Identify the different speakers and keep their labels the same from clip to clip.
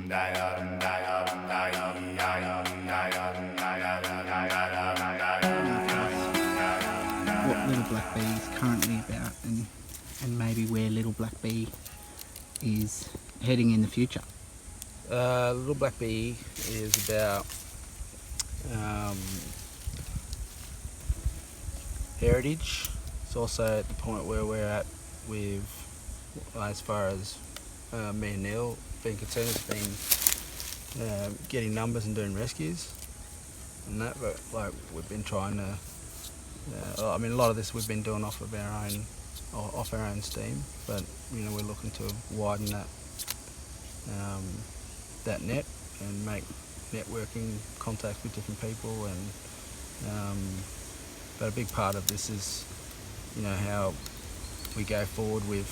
Speaker 1: What Little Black Bee is currently about, and maybe where Little Black Bee is heading in the future.
Speaker 2: Little Black Bee is about heritage. It's also at the point where we're at with, as far as me and Neal being concerned, it's been getting numbers and doing rescues and that. But like we've been trying to, I mean, a lot of this we've been doing off our own steam. But you know, we're looking to widen that net and make networking contacts with different people. And but a big part of this is, you know, how we go forward with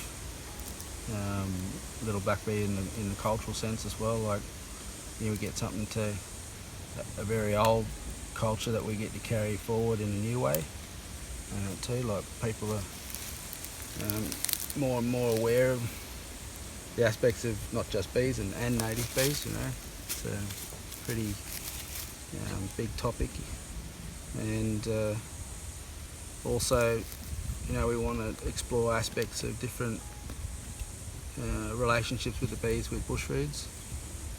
Speaker 2: Little Black Bee in the cultural sense as well. Like, you know, we get something to a very old culture that we get to carry forward in a new way too. Like, people are more and more aware of the aspects of not just bees and native bees. You know, it's a pretty big topic. And also, you know, we want to explore aspects of different relationships with the bees with bush foods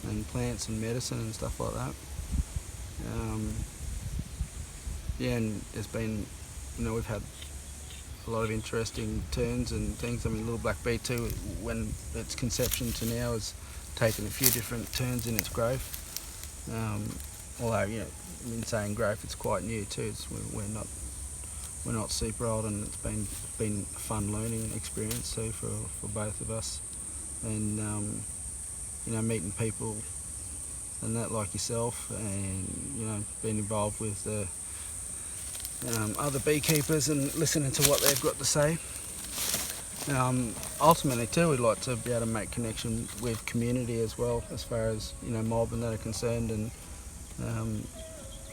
Speaker 2: and plants and medicine and stuff like that. Yeah, and there's been, you know, we've had a lot of interesting turns and things. I mean, Little Black Bee too, when its conception to now, has taken a few different turns in its growth. Although, you know, in saying growth, it's quite new too. We're not super old, and it's been a fun learning experience too for both of us. And you know, meeting people and that like yourself, and you know, being involved with the other beekeepers and listening to what they've got to say. Ultimately too, we'd like to be able to make connection with community as well, as far as, you know, mob and that are concerned, and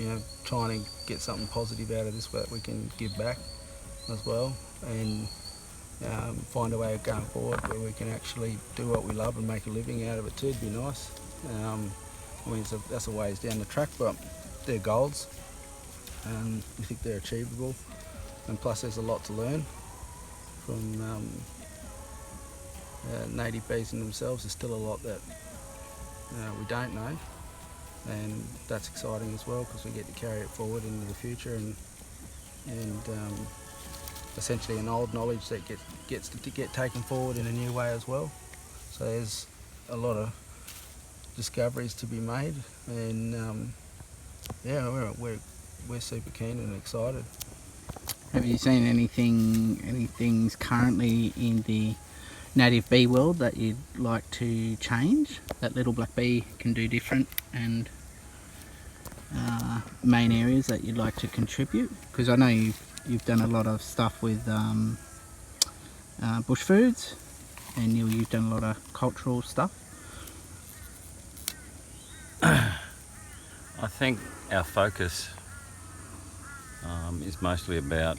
Speaker 2: you know, trying to get something positive out of this that we can give back as well, and find a way of going forward where we can actually do what we love and make a living out of it too. It'd be nice. I mean, that's a ways down the track, but they're goals, and I think they're achievable. And plus, there's a lot to learn from native bees in themselves. There's still a lot that we don't know, and that's exciting as well, because we get to carry it forward into the future, and essentially an old knowledge that gets to get taken forward in a new way as well. So there's a lot of discoveries to be made, and yeah, we're super keen and excited.
Speaker 1: Have you seen any things currently in the native bee world that you'd like to change, that Little Black Bee can do different, and main areas that you'd like to contribute? Because I know you've done a lot of stuff with bush foods, and Neal, you've done a lot of cultural stuff.
Speaker 3: I think our focus is mostly about,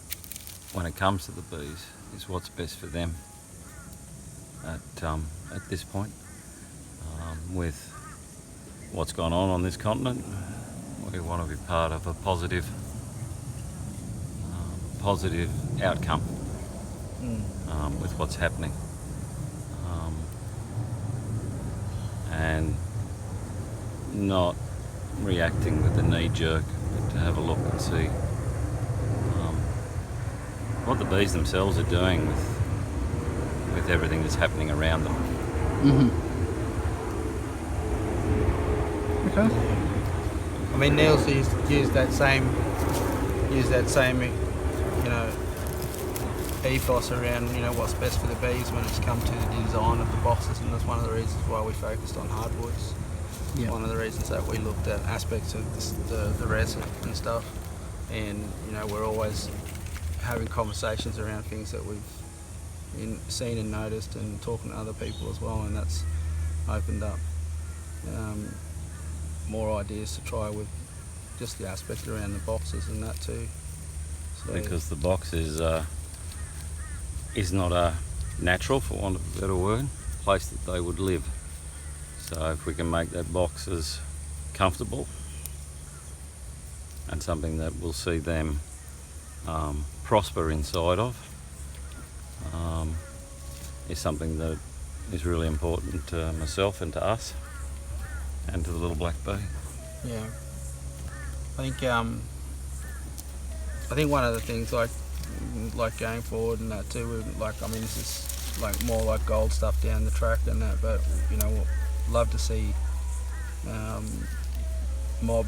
Speaker 3: when it comes to the bees, is what's best for them at this point. With what's gone on this continent, we want to be part of a positive outcome with what's happening, and not reacting with a knee-jerk, but to have a look and see what the bees themselves are doing with everything that's happening around them.
Speaker 1: Okay.
Speaker 2: I mean, Neal's used that same, you know, ethos around, you know, what's best for the bees when it's come to the design of the boxes, and that's one of the reasons why we focused on hardwoods.
Speaker 1: Yeah.
Speaker 2: One of the reasons that we looked at aspects of the resin and stuff, and you know, we're always having conversations around things that we've seen and noticed, and talking to other people as well, and that's opened up more ideas to try with just the aspect around the boxes and that too. So,
Speaker 3: Because the box is not a natural, for want of a better word, place that they would live. So if we can make that box as comfortable and something that will see them prosper inside of, is something that is really important to myself and to us and to the little black bee.
Speaker 2: Yeah, I think one of the things like going forward and that too, like, I mean, this is like more like gold stuff down the track and that, but you know, love to see mob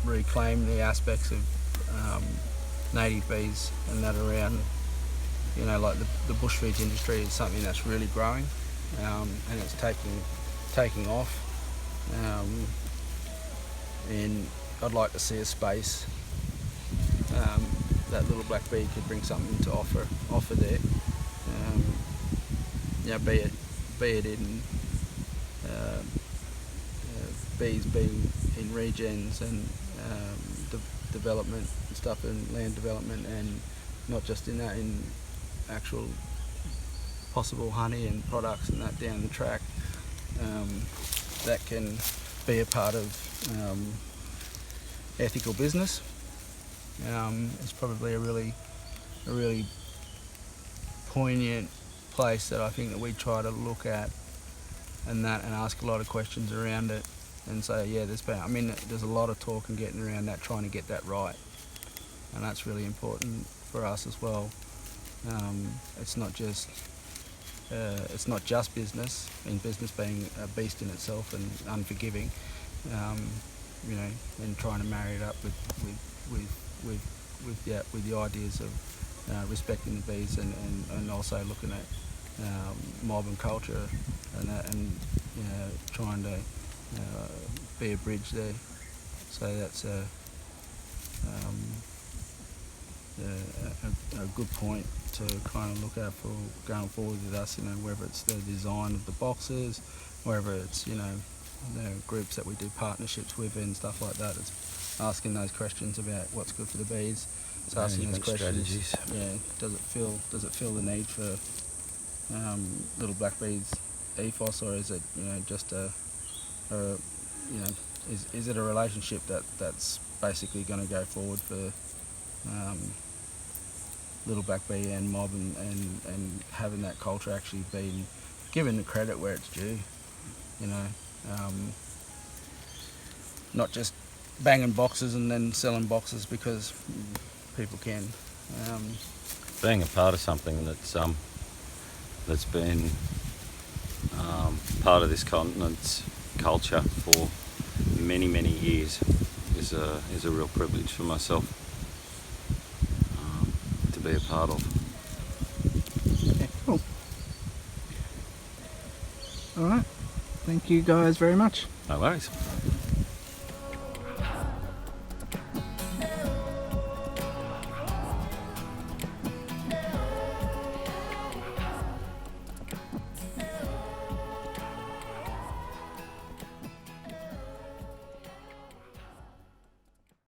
Speaker 2: reclaim the aspects of native bees and that around. You know, like the bush feeds industry is something that's really growing, and it's taking off. And I'd like to see a space that little black bee could bring something to offer there. Yeah, be it in bees being in regens and development and stuff, and land development, and not just in that, in actual possible honey and products and that down the track, that can be a part of ethical business. It's probably a really poignant place that I think that we try to look at and ask a lot of questions around it, and say, yeah, there's a lot of talk and getting around that, trying to get that right, and that's really important for us as well. It's not just business, and business being a beast in itself and unforgiving, you know, and trying to marry it up with the ideas of respecting the bees and also looking at mob and culture and that, and you know, trying to be a bridge there. So that's a good point to kind of look at for going forward with us, you know, whether it's the design of the boxes, whether it's, you know, the groups that we do partnerships with and stuff like that. It's asking those questions about what's good for the bees. It's asking those questions.
Speaker 3: Strategies.
Speaker 2: Yeah, does it feel the need for little black bees ethos, or is it, you know, just you know, is it a relationship that's basically going to go forward for little black bee and mob, and having that culture actually being given the credit where it's due, you know, not just banging boxes and then selling boxes because people can.
Speaker 3: Being a part of something that's been part of this continent's culture for many years is a real privilege for myself to be a part of.
Speaker 1: Yeah, cool. All right. Thank you guys very much.
Speaker 3: No worries.